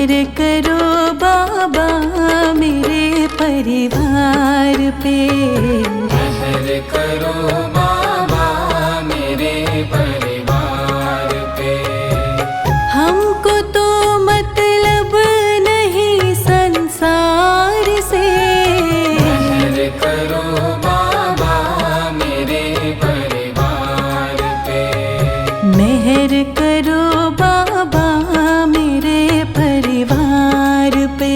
मेहर करो बाबा मेरे परिवार पे। मेहर करो बाबा मेरे परिवार पे। हमको तो मतलब नहीं संसार से। मेहर करो बाबा मेरे परिवार पे। मेहर करो बाबा मेरे परिवार पे।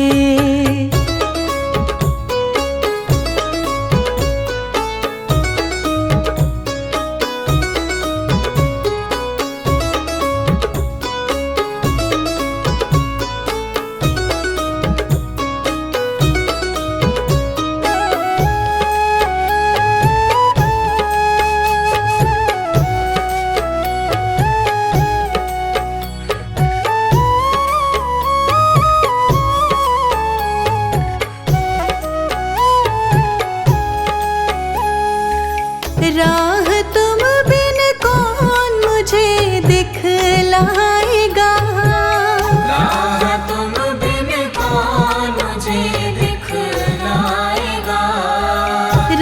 राह तुम बिन कौन मुझे दिखलाएगा। राह तुम बिन कौन मुझे दिखलाएगा।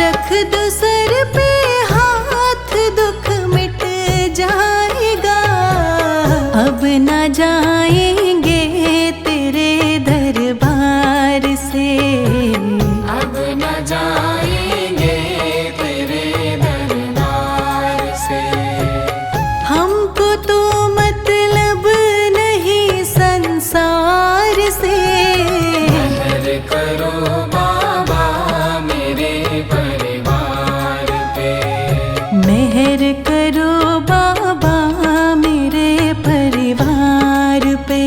रख दो सर पे हाथ दुख मिट जाएगा। अब न जाएंगे तेरे दरबार से। अब न जाएंगे तेरे दरबार से। हमको तो मतलब नहीं संसार से। मेहर करो बाबा मेरे परिवार पे। मेहर करो बाबा मेरे परिवार पे।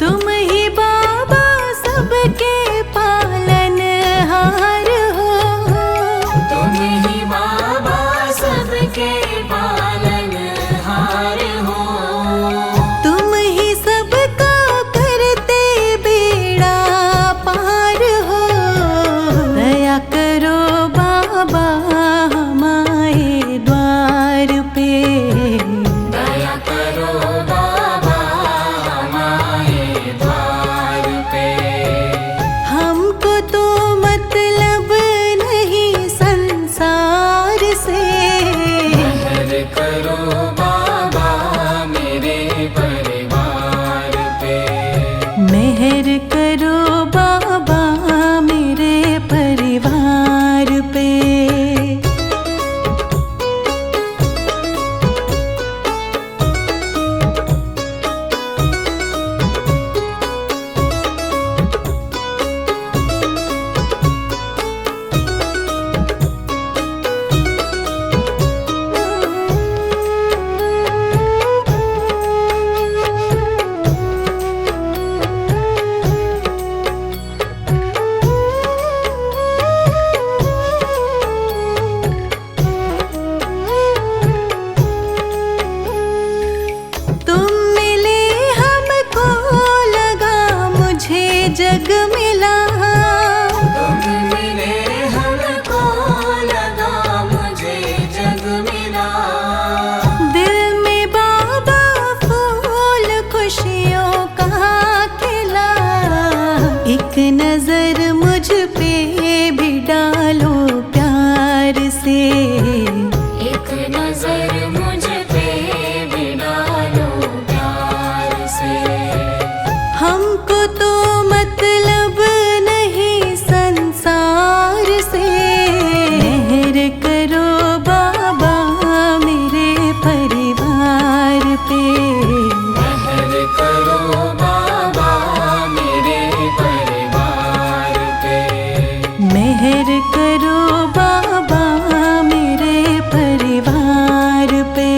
तुम ही बाबा सबके पालनहार हो। तुम ही बाबा सबके पालनहार हो। तुम ही सबका करते बेड़ा पार हो। दया करो बाबा हमारे द्वार पे। दया करो बाबा हमारे द्वार पे। हमको तो मतलब नहीं संसार से। मेहर करो बाबा मेरे परिवार पे। मेहर करो बाबा मेरे परिवार पे। तुम मिले हमको लगा मुझे जग मिला। तुम मिले हमको लगा मुझे जग मिला। दिल में बाबा फूल खुशियों का खिला। एक नजर मुझ पे भी डालो प्यार से। एक नजर मुझ पे भी डालो प्यार से। हमको तो मतलब नहीं संसार से। मेहर करो बाबा मेरे परिवार पे। मेहर करो बाबा मेरे परिवार पे। मेहर करो बाबा मेरे परिवार पे।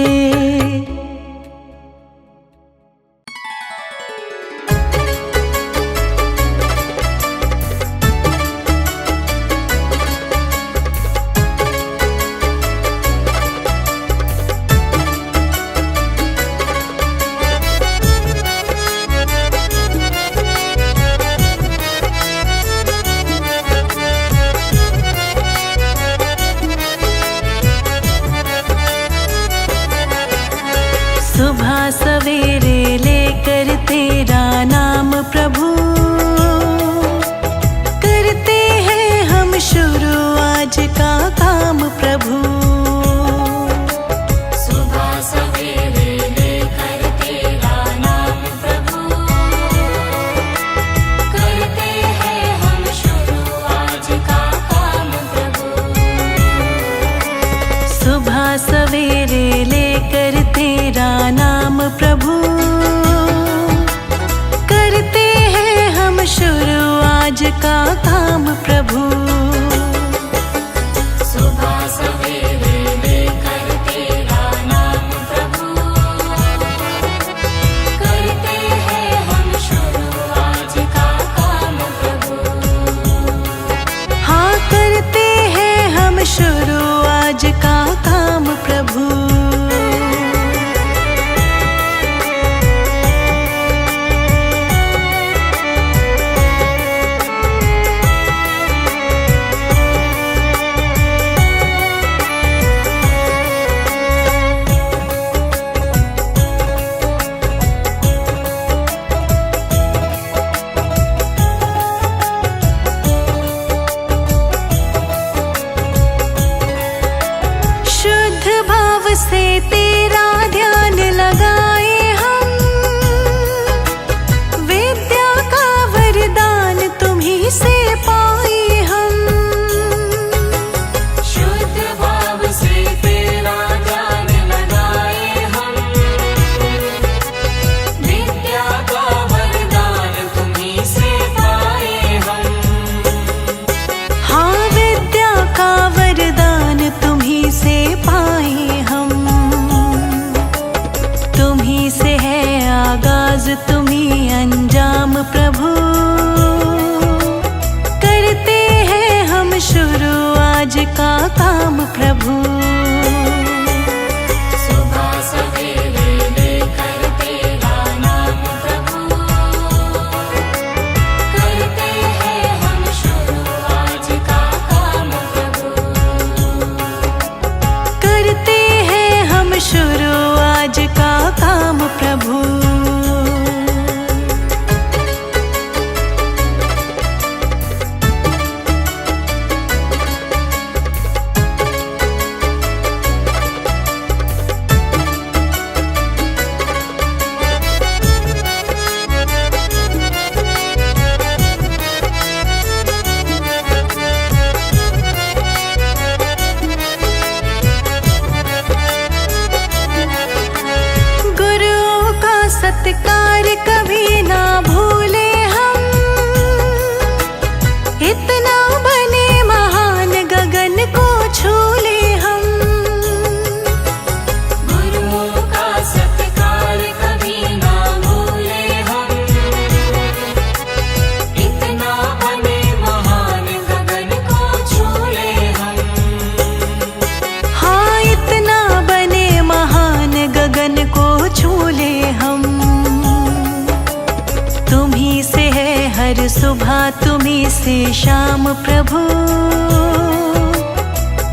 से शाम प्रभु,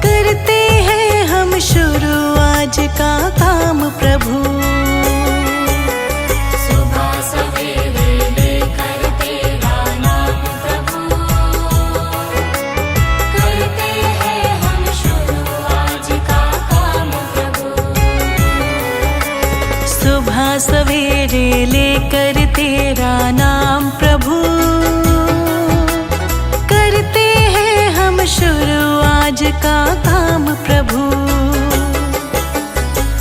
करते हैं हम शुरू आज का काम प्रभु। सुबह सवेरे लेकर तेरा नाम प्रभु, करते हैं हम शुरू आज का काम प्रभु। सुबह सवेरे लेकर तेरा नाम प्रभु, करते हैं हम शुरू आज का काम प्रभु।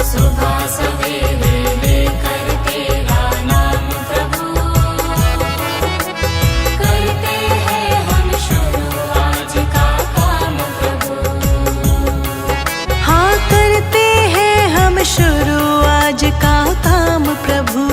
सुबह सवेरे लेकर तेरा नाम प्रभु, करते हैं हम शुरू आज का काम प्रभु। हाँ करते हैं हम शुरू आज का काम प्रभु।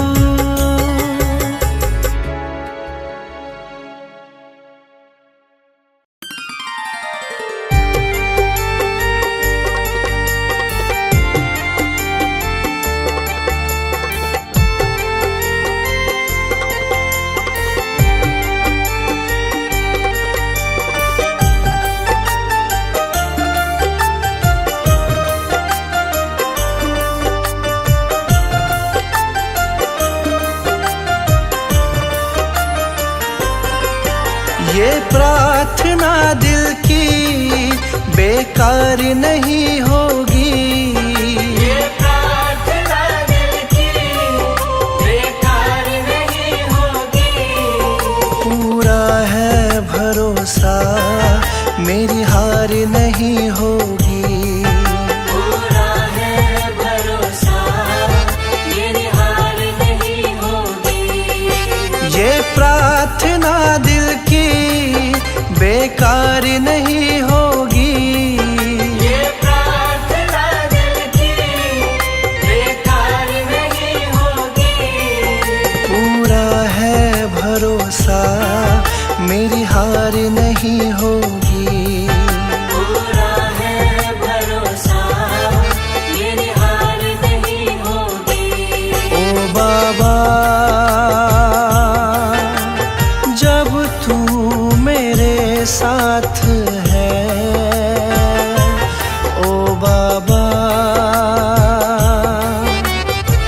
ये प्रार्थना दिल की बेकार नहीं होगी, ये प्रार्थना दिल की बेकार नहीं होगी। पूरा है भरोसा मेरी हार नहीं होगी। पूरा है भरोसा मेरी हार नहीं होगी। ये प्रार्थना दिल की बेकार नहीं होगी। ये प्रार्थना दिल की बेकार नहीं होगी। पूरा है भरोसा मेरी हार नहीं होगी। पूरा है भरोसा मेरी हार नहीं होगी। ओ बाबा जब तू मेरे साथ है, ओ बाबा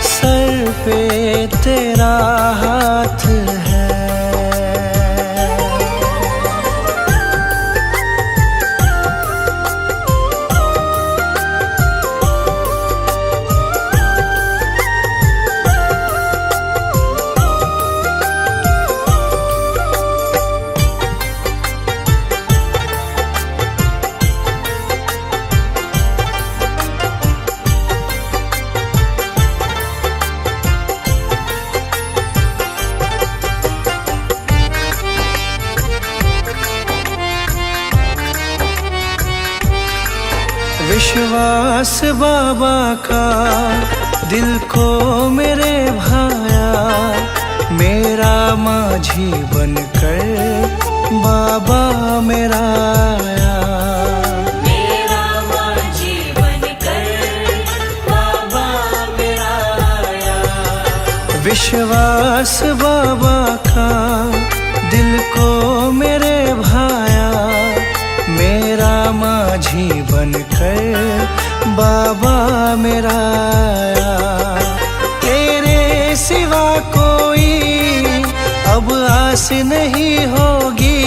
सर पे तेरा हाथ है। विश्वास बाबा का दिल को मेरे भाया, मेरा माझी बनकर बाबा मेरा आया। मेरा माझी बनकर बाबा मेरा आया। विश्वास बाबा का दिल को मेरे भाया, मेरा माझी बनकर बाबा मेरा आया। तेरे सिवा कोई अब आस नहीं होगी।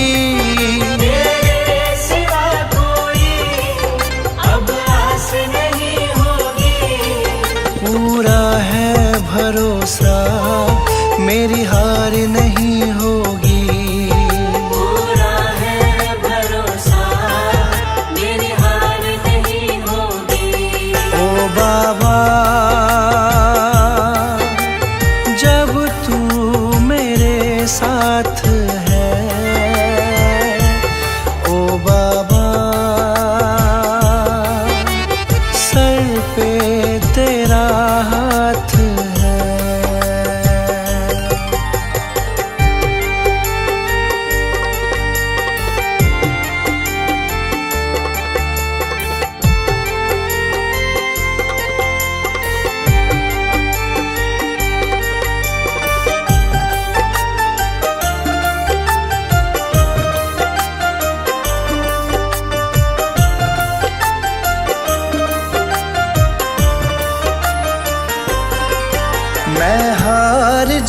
तेरे सिवा कोई अब आस नहीं होगी। पूरा है भरोसा मेरी हार नहीं होगी। पूरा है भरोसा मेरी हार नहीं होगी। ओ बाबा जब तू मेरे साथ है, ओ बाबा सर पे तेरा हाथ है।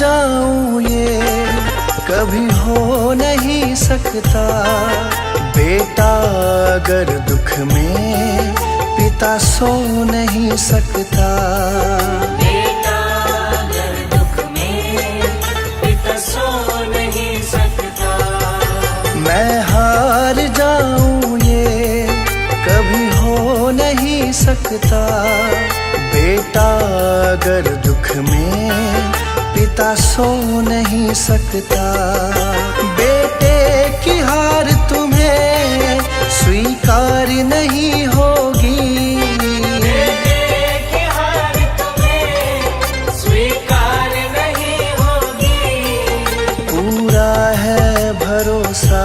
जाऊं ये कभी हो नहीं सकता। बेटा अगर दुख में पिता सो नहीं सकता। बेटा अगर दुख में पिता सो नहीं सकता। मैं हार जाऊं ये कभी हो नहीं सकता। बेटा अगर दुख में पिता सो नहीं सकता। बेटे की हार तुम्हें स्वीकार नहीं होगी। बेटे की हार तुम्हें स्वीकार नहीं होगी। पूरा है भरोसा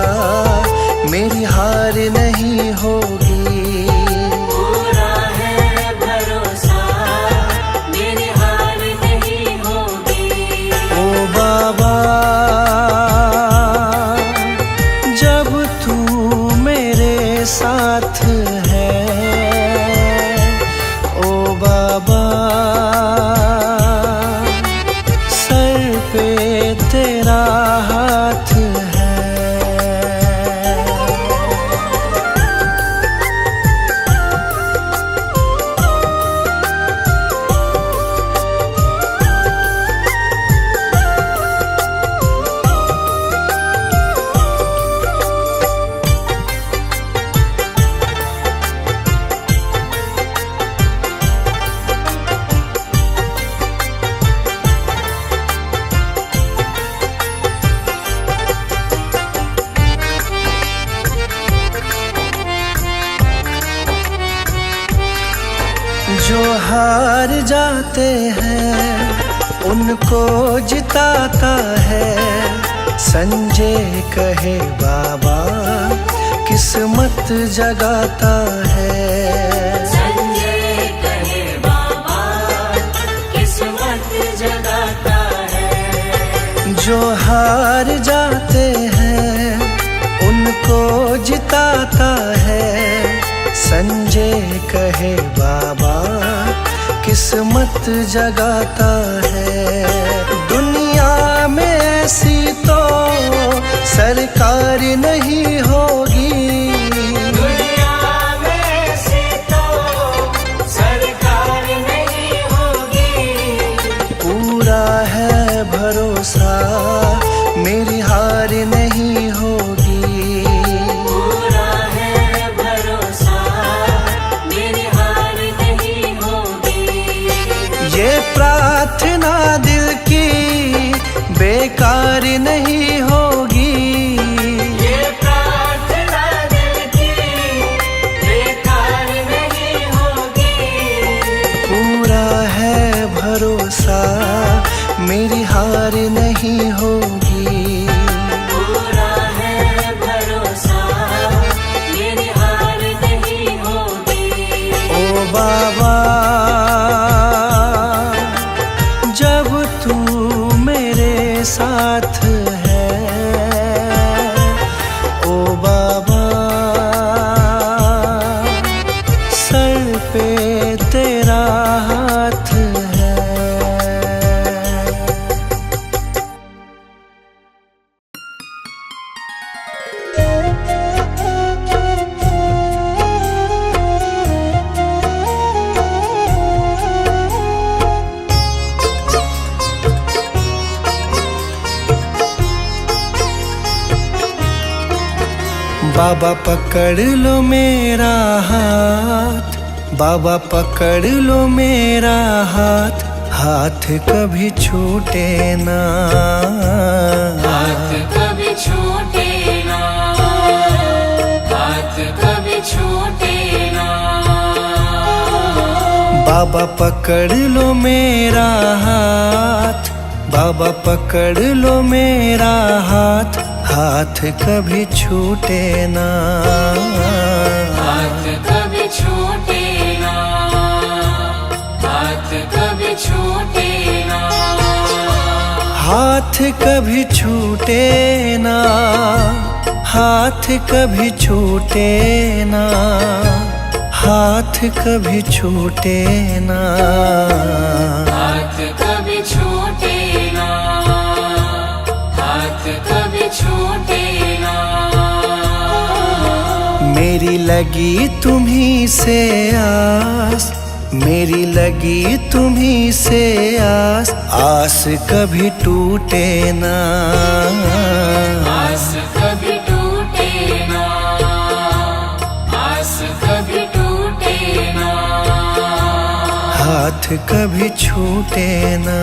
मेरी हार नहीं होगी। पूरा है भरोसा मेरी हार नहीं होगी। ओ बाबा जब तू मेरे साथ है। ओ बाबा सर पे तेरा हाथ है। जो हार जाते हैं उनको जिताता है। संजय कहे बाबा किस्मत जगाता है। संजय कहे बाबा किस्मत जगाता है। जो हार जाते हैं उनको जिताता है। संजय कहे बाबा किस्मत जगाता है। दुनिया में ऐसी तो सरकार नहीं होगी। दुनिया में ऐसी तो सरकार नहीं होगी। पूरा है भरोसा मेरी हार नहीं होगी। पूरा है भरोसा मेरी हार नहीं होगी। ये प्रार्थना दिल की बेकार नहीं होगी। ये प्रार्थना दिल की बेकार नहीं होगी। पूरा है भरोसा मेरी हार नहीं होगी। पूरा है भरोसा मेरी हार नहीं होगी। ओ बाबा जब तू मेरे साथ है। ओ बाबा सर पे तेरा हाथ है। बाबा पकड़ लो मेरा हाथ। बाबा पकड़ लो मेरा हाथ। हाथ कभी छूटे ना। हाथ कभी छूटे ना। हाथ कभी छूटे ना। बाबा पकड़ लो मेरा हाथ। बाबा पकड़ लो मेरा हाथ। हाथ कभी छूटे ना। हाथ कभी छूटे ना। हाथ कभी छूटे ना। हाथ कभी छूटे ना। हाथ कभी छूटे ना। हाथ कभी छूटे ना। हाथ कभी छूटे ना। कभी छूटे ना। मेरी लगी तुम्ही से आस, मेरी लगी तुम्ही से आस, आस कभी टूटे ना। आस कभी टूटे ना, आस कभी टूटे ना। हाथ कभी छूटे ना।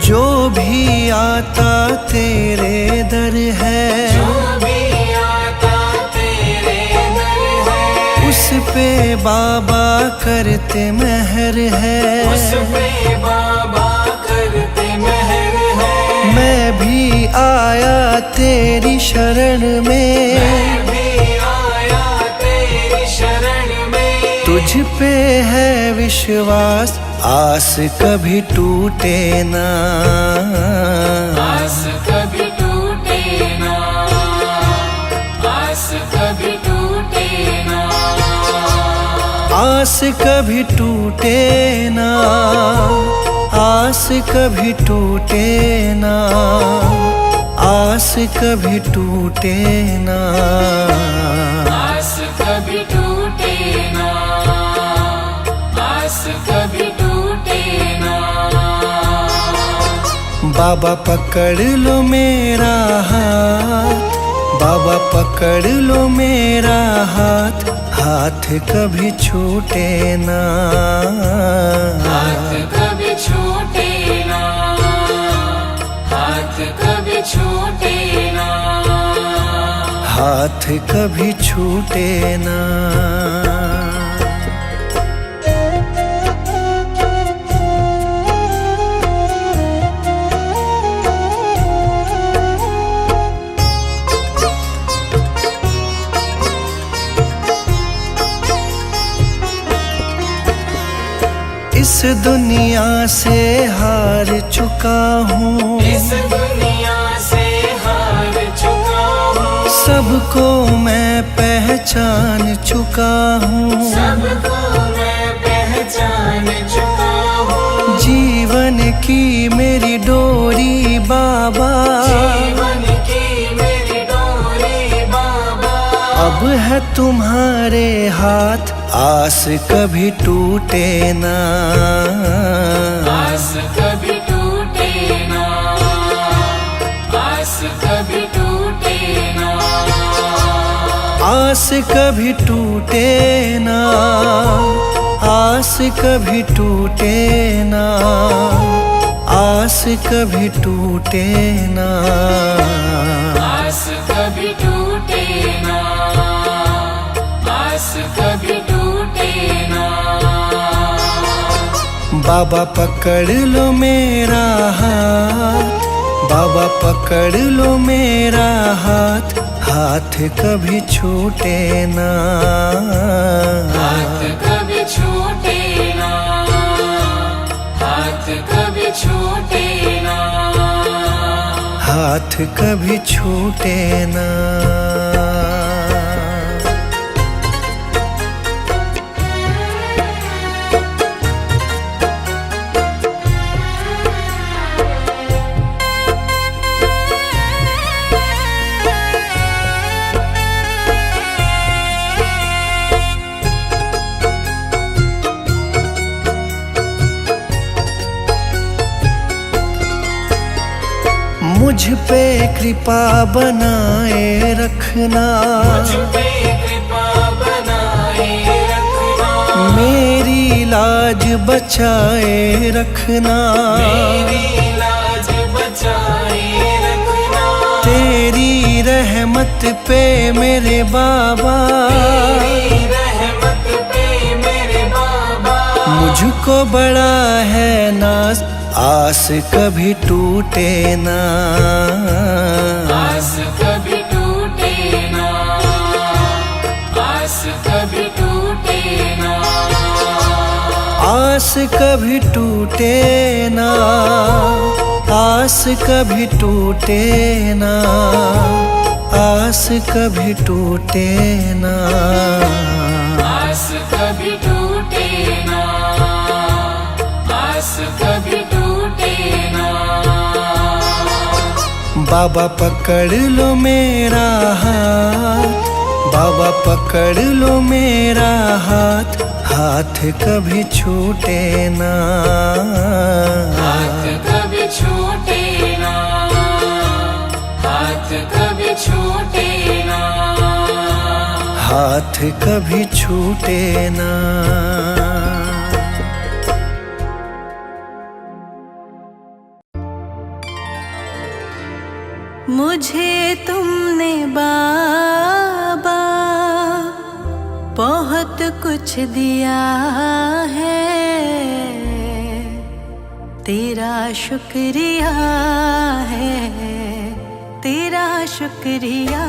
जो भी आता तेरे दर है, जो भी आता तेरे दर है, उस पे बाबा करते मेहर है। उस पे बाबा करते मेहर है। मैं भी आया तेरी शरण में, मैं भी आया तेरी शरण में। तुझ पे है विश्वास, आस कभी टूटे ना। आस कभी टूटे ना, आस कभी टूटे ना। आस कभी टूटे ना, आस कभी टूटे ना, आस कभी टूटे ना। आस कभी टूटे ना, आस कभी टूटे ना। बाबा पकड़ लो मेरा हाथ, बाबा पकड़ लो मेरा हाथ, हाथ कभी छूटे ना। हाथ कभी छूटे ना, हाथ कभी छूटे ना। हाथ कभी छूटे ना। इस दुनिया से हार चुका हूँ, इस दुनिया से हार चुका हूँ। सबको मैं पहचान चुका हूँ, सबको मैं पहचान चुका हूँ। जीवन की मेरी डोरी बाबा, जीवन की मेरी डोरी बाबा। अब है तुम्हारे हाथ, आस कभी टूटे ना। आस कभी टूटे ना, आस कभी टूटे ना। आस कभी टूटे ना, आस कभी टूटे ना, आस कभी टूटे ना। आस कभी टूटे ना, आस कभी टूटे ना। बाबा पकड़ लो मेरा हाथ, बाबा पकड़ लो मेरा हाथ, हाथ कभी छूटे ना। हाथ कभी छूटे ना, हाथ कभी छूटे ना। हाथ कभी छूटे ना। मुझ पे कृपा बनाए रखना, मुझ पे कृपा बनाए रखना। मेरी लाज बचाए रखना, मेरी लाज बचाए रखना। तेरी रहमत पे मेरे बाबा, तेरी रहमत पे मेरे बाबा। मुझको बड़ा है नाज, आस कभी टूटे ना। आस कभी टूटे ना, आस कभी टूटे ना, आस कभी टूटे ना, आस कभी टूटे ना, आस कभी टूटे ना, आस कभी टूटे ना। बाबा पकड़ लो मेरा हाथ, बाबा पकड़ लो मेरा हाथ, हाथ कभी छूटे ना, हाथ कभी छूटे ना, हाथ कभी छूटे ना, हाथ कभी छूटे ना। मुझे तुमने बाबा बहुत कुछ दिया है, तेरा शुक्रिया है, तेरा शुक्रिया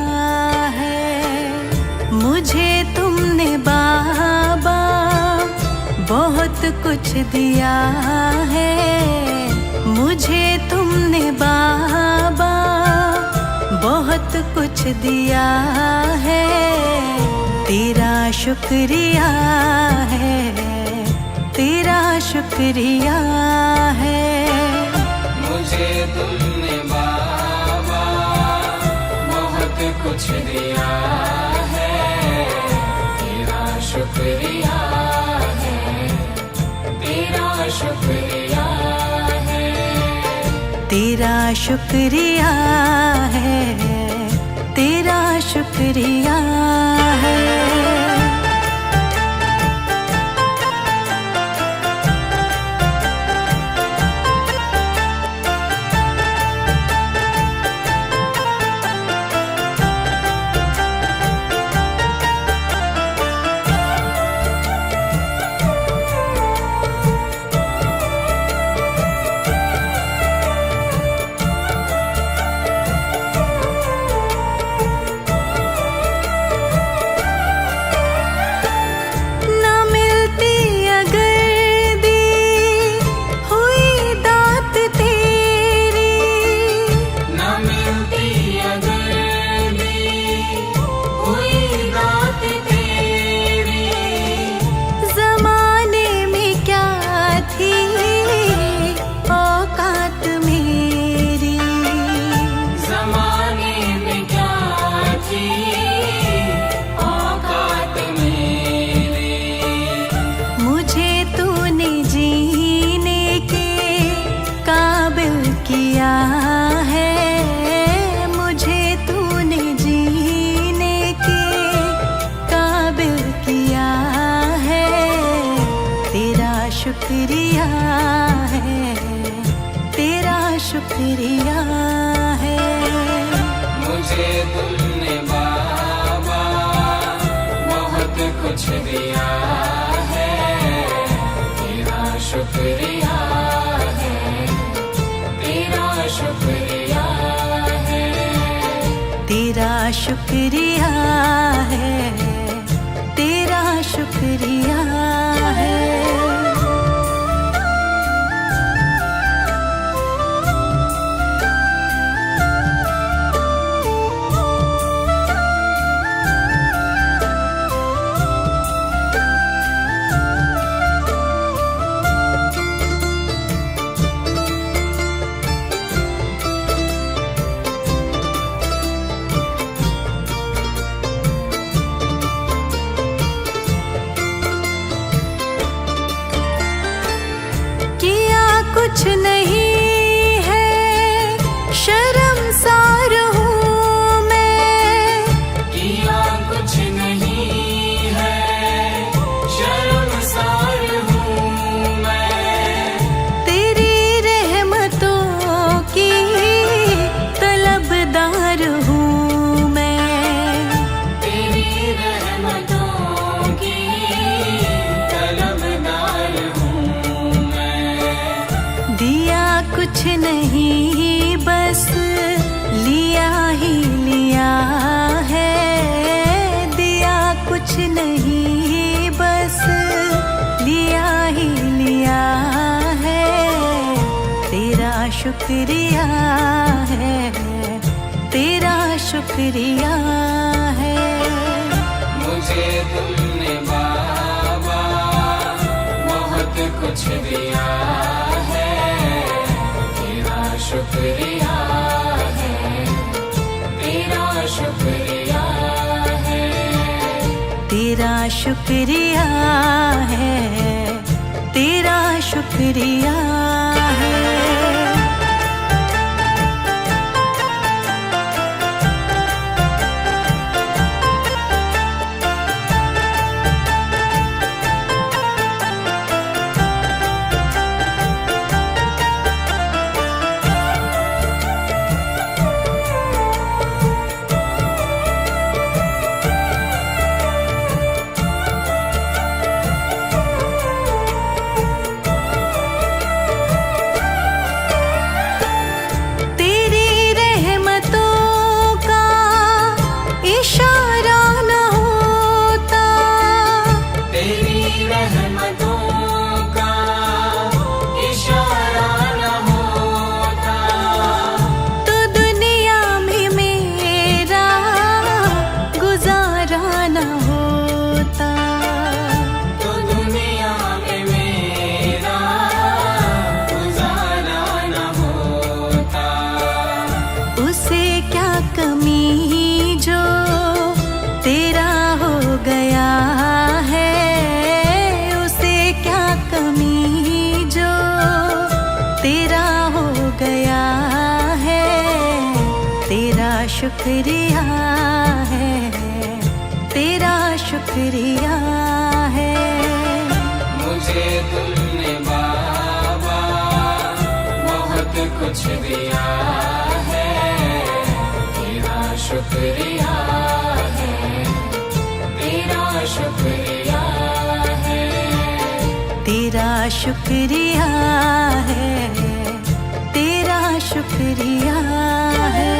है। मुझे तुमने बाबा बहुत कुछ दिया है, मुझे तुमने बाबा बहुत कुछ दिया है, तेरा शुक्रिया है, तेरा शुक्रिया है। मुझे तुमने बाबा बहुत कुछ दिया है, तेरा शुक्रिया है, तेरा शुक्रिया है, तेरा शुक्रिया है, तेरा शुक्रिया है। शुक्रिया है, तेरा शुक्रिया है। मुझे तुमने बाबा बहुत कुछ दिया है, तेरा शुक्रिया है, तेरा शुक्रिया है, तेरा शुक्रिया है, तेरा शुक्रिया है। कुछ नहीं है शर्मसार हूँ मैं, किया कुछ नहीं है शर्मसार हूँ मैं, तेरी रहमतों की तलबदार हूँ मैं, तेरी रहमतों की तलबदार हूँ मैं। दिया कुछ नहीं बस लिया ही लिया है, दिया कुछ नहीं बस लिया ही लिया शुक्रिया है, तेरा शुक्रिया है। मुझे तुमने बाबा बहुत कुछ दिया है, तेरा शुक्रिया है, तेरा शुक्रिया है, तेरा शुक्रिया है, तेरा शुक्रिया है। शुक्रिया है, तेरा शुक्रिया है। मुझे तुमने बाबा बहुत कुछ दिया है, तेरा शुक्रिया है, तेरा शुक्रिया है, तेरा शुक्रिया है, तेरा शुक्रिया है।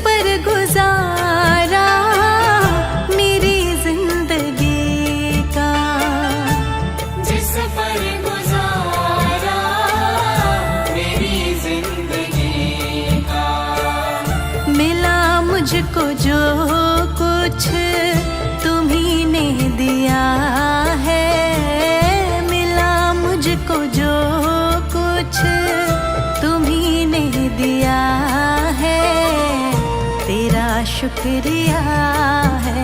पर गुजारा मेरी जिंदगी का, जिस पर गुजारा मेरी जिंदगी का, मिला मुझको जो कुछ तुम्ही ने दिया है, मिला मुझको जो कुछ तुम्ही ने दिया है, तेरा शुक्रिया है,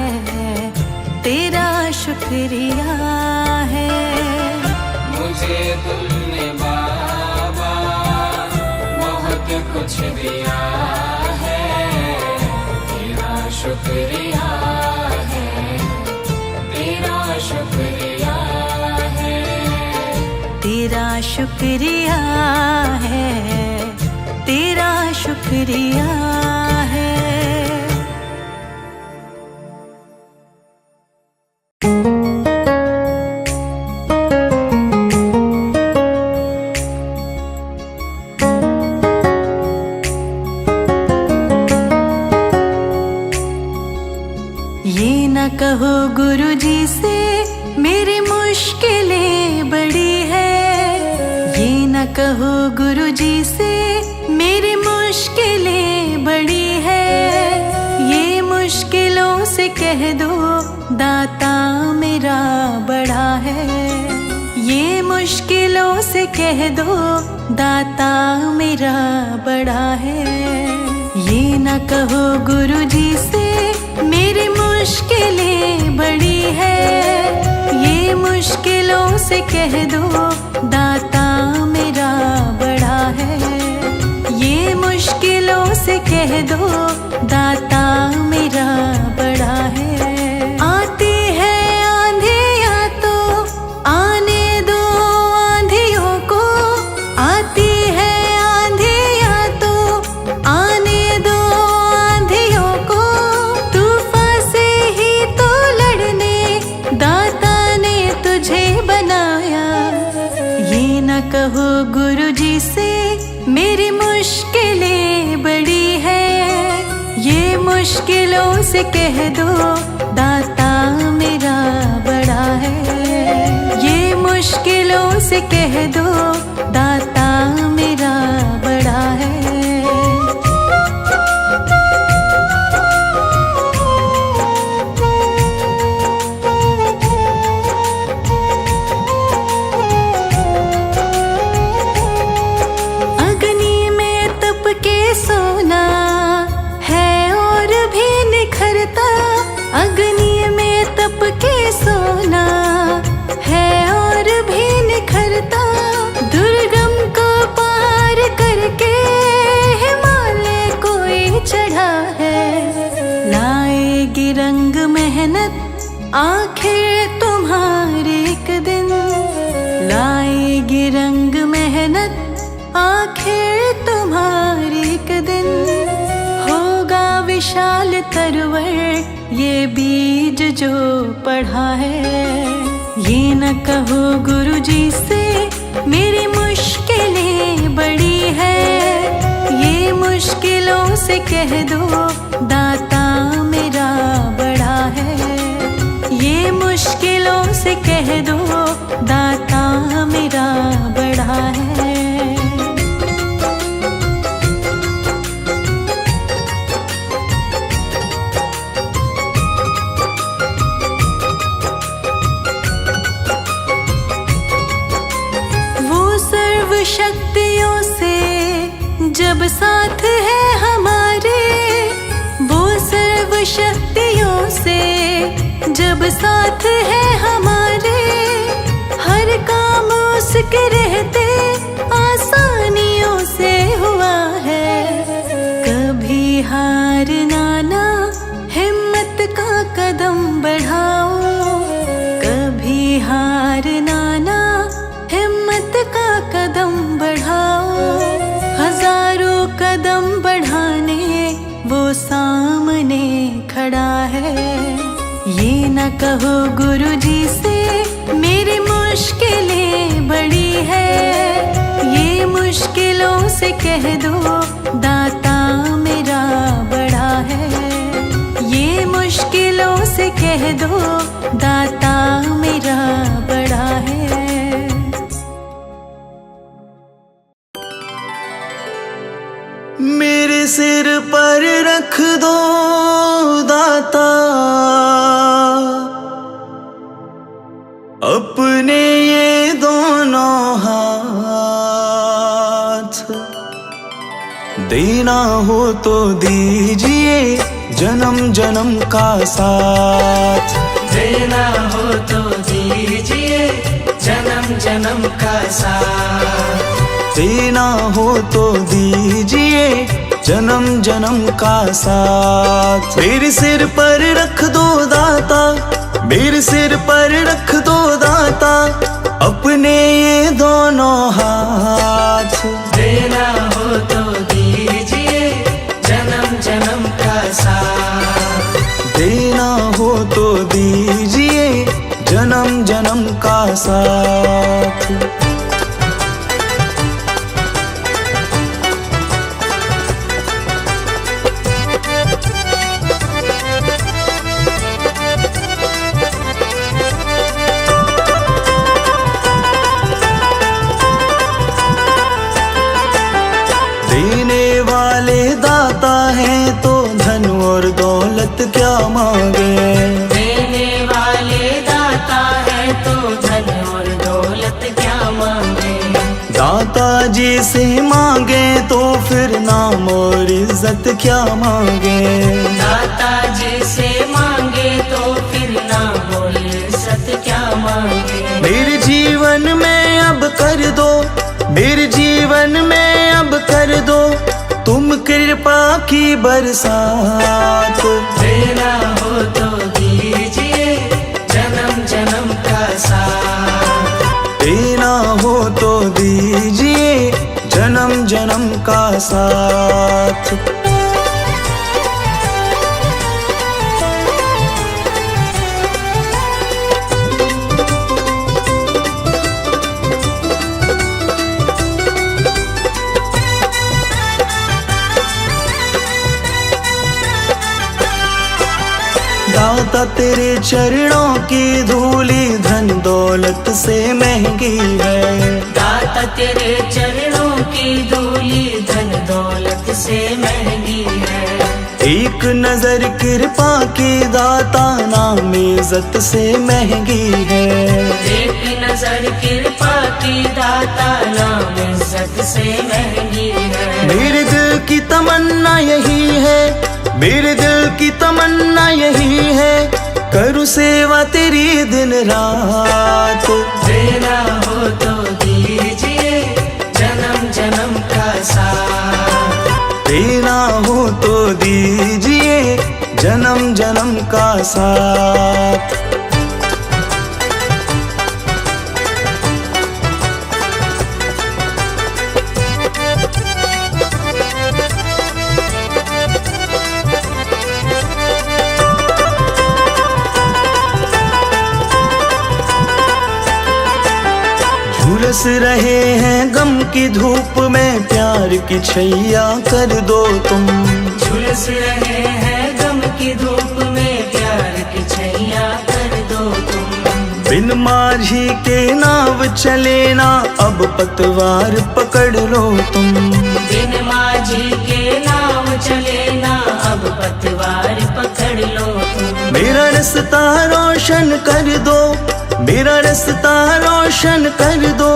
तेरा शुक्रिया है। मुझे तुमने बाबा बहुत कुछ दिया है, तेरा शुक्रिया है, तेरा शुक्रिया है, तेरा शुक्रिया है, तेरा शुक्रिया है। ये न कहो गुरुजी से मेरी मुश्किलें बड़ी है, ये न कहो गुरुजी से मेरी मुश्किलें बड़ी है, ये मुश्किलों से कह दो दाता मेरा बड़ा है, ये मुश्किलों से कह दो दाता मेरा बड़ा है। ये न कहो गुरुजी से मेरी मुश्किलें बड़ी है, ये मुश्किलों से कह दो दाता कह दो दाता मेरा बड़ा है। आती है आंधियाँ तो आने दो आंधियों को, आती है आंधियाँ तो आने दो आंधियों को। तूफान से ही तो लड़ने दाता ने तुझे बनाया। ये न कहो गुरुजी से मेरी मुश्किलें बड़ी है, ये मुश्किलों से कह दो दाता मेरा बड़ा है। ये मुश्किलों से कह दो दाता मेरा बड़ा है। अग्नि में तप के सोना है और भी निखरता, अग्नि में तप के सोना है और भी निखरता। दुर्गम को पार करके हिमालय कोई चढ़ा है। लाएगी रंग मेहनत आखिर तुम्हारे एक दिन, लाएगी रंग मेहनत आखिर तुम्हारी एक दिन। होगा विशाल तरवर ये बीज जो पढ़ा है। ये न कहो गुरुजी से मेरी मुश्किलें बड़ी है, ये मुश्किलों से कह दो दाता मेरा बड़ा है। ये मुश्किलों से कह दो दाता मेरा बड़ा है। शक्तियों से जब साथ है हमारे, वो सर्व शक्तियों से जब साथ है हमारे। हर काम उसके रहते आसानियों से हुआ है। कभी हार ना हिम्मत का कदम बढ़ाओ, कभी हार ना हिम्मत का कदम बढ़ाओ। हजारों कदम बढ़ाने वो सामने खड़ा है। ये न कहो गुरुजी से मेरी मुश्किलें बड़ी है, ये मुश्किलों से कह दो दाता मेरा बड़ा है। ये मुश्किलों से कह दो दाता मेरा बड़ा है। मेरे सिर पर रख दो दाता अपने ये दोनों हाथ। देना हो तो दीजिए जन्म जन्म का साथ, देना हो तो दीजिए जन्म जन्म का साथ। देना हो तो दीजिए जन्म जन्म का साथ। मेरे सिर पर रख दो दाता, मेरे सिर पर रख दो दाता अपने ये दोनों हाथ। देना हो तो दीजिए जन्म जन्म का साथ, देना हो तो दीजिए जन्म जन्म का साथ। देने वाले दाता हैं तो धन और दौलत क्या मांगे। देने वाले दाता है तो धन और दौलत क्या मांगे। दाता जी से मांगे तो फिर नाम और इज्जत क्या मांगे। दाता जी से मांगे तो फिर नाम और इज्जत क्या मांगे। मेरे जीवन में अब कर दो, मेरे जीवन में अब कर दो तुम कृपा कृपा की बरसात। देना हो तो दीजिए जन्म जन्म का साथ। देना हो तो दीजिए जन्म जन्म का साथ। दाता तेरे चरणों की धूली धन दौलत से महंगी है। दाता तेरे चरणों की धूली धन दौलत से महंगी है। एक नजर कृपा की दाता नाम इज्जत से महंगी है। एक नजर कृपा की दाता नाम इज्जत से महंगी है। मेरे दिल की तमन्ना यही है, मेरे दिल की तमन्ना यही है, करूँ सेवा तेरी दिन रात। देना हो तो दीजिए जन्म जन्म का साथ। देना हो तो दीजिए जन्म जन्म का साथ। झुलस रहे हैं गम की धूप में, प्यार की छैया कर दो तुम। झुलस रहे हैं गम की धूप में, प्यार की छैया कर दो तुम। बिन माझी के नाव चले ना, अब पतवार पकड़ लो तुम। बिन माझी के नाव चले ना, अब पतवार पकड़ लो तुम। मेरा रास्ता रोशन कर दो, मेरा रास्ता रोशन कर दो,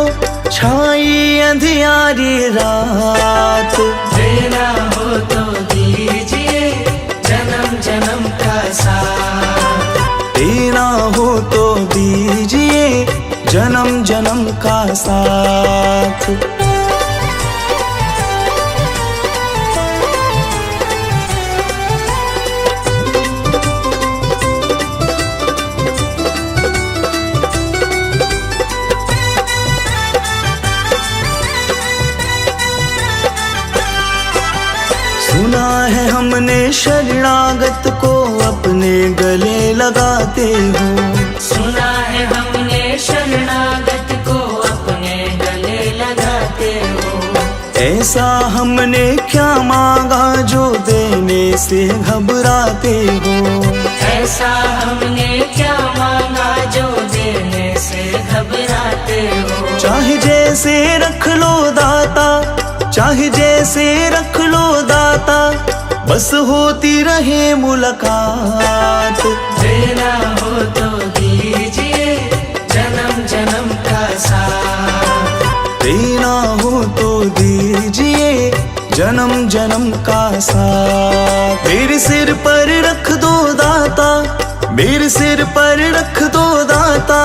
छाई अंधियारी रात। देना हो तो दीजिए जन्म जन्म का साथ। देना हो तो दीजिए जन्म जन्म का साथ। सुना है हमने शरणागत को अपने गले लगाते हो। सुना है हमने शरणागत को अपने गले लगाते हो। ऐसा हमने क्या मांगा जो देने से घबराते हो। ऐसा हमने क्या मांगा जो देने से घबराते हो। चाहे जैसे रख लो दाता, चाहे जैसे रख लो दाता, बस होती रहे मुलाकात। देना हो तो दीजिए जन्म जन्म का साथ। देना हो तो दीजिए जन्म जन्म का साथ। मेरे सिर पर रख दो दाता, मेरे सिर पर रख दो दाता,